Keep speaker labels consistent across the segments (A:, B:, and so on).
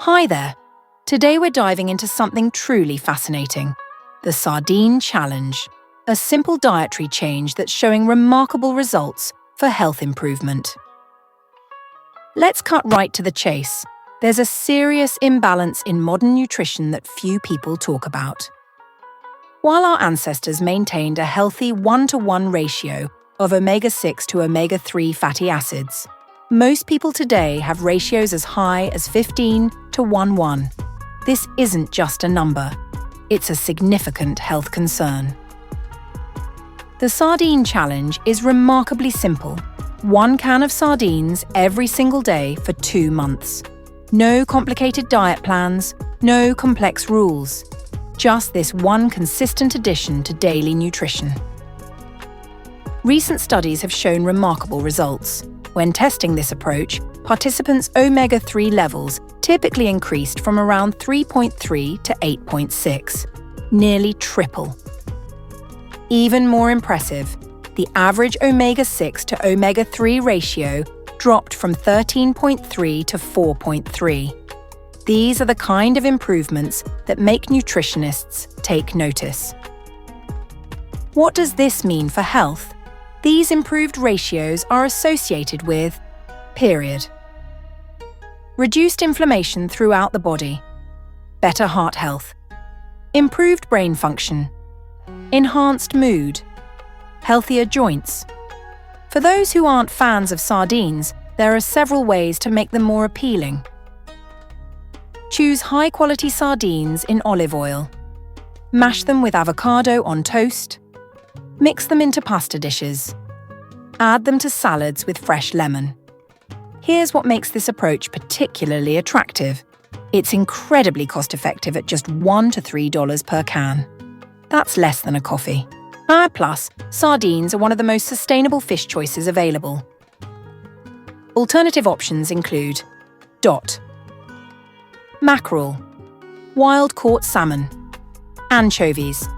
A: Hi there! Today we're diving into something truly fascinating. The Sardine Challenge, a simple dietary change that's showing remarkable results for health improvement. Let's cut right to the chase. There's a serious imbalance in modern nutrition that few people talk about. While our ancestors maintained a healthy 1-to-1 ratio of omega-6 to omega-3 fatty acids, most people today have ratios as high as 15 to 1:1. This isn't just a number, it's a significant health concern. The Sardine Challenge is remarkably simple. 1 can of sardines every single day for 2 months. No complicated diet plans, no complex rules. Just this one consistent addition to daily nutrition. Recent studies have shown remarkable results. When testing this approach, participants' omega-3 levels typically increased from around 3.3 to 8.6, nearly triple. Even more impressive, the average omega-6 to omega-3 ratio dropped from 13.3 to 4.3. These are the kind of improvements that make nutritionists take notice. What does this mean for health? These improved ratios are associated with period. Reduced inflammation throughout the body, better heart health, improved brain function, enhanced mood, healthier joints. For those who aren't fans of sardines, there are several ways to make them more appealing. Choose high-quality sardines in olive oil. Mash them with avocado on toast. Mix them into pasta dishes. Add them to salads with fresh lemon. Here's what makes this approach particularly attractive. It's incredibly cost-effective at just $1 to $3 per can. That's less than a coffee. Plus, sardines are one of the most sustainable fish choices available. Alternative options include mackerel, wild-caught salmon, anchovies.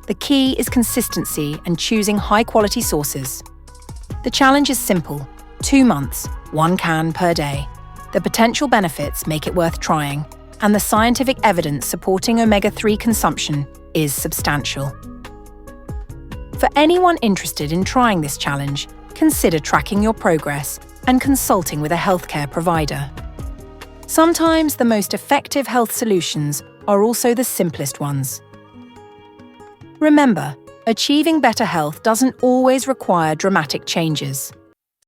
A: The key is consistency and choosing high-quality sources. The challenge is simple: 2 months, 1 can per day. The potential benefits make it worth trying, and the scientific evidence supporting omega-3 consumption is substantial. For anyone interested in trying this challenge, consider tracking your progress and consulting with a healthcare provider. Sometimes the most effective health solutions are also the simplest ones. Remember, achieving better health doesn't always require dramatic changes.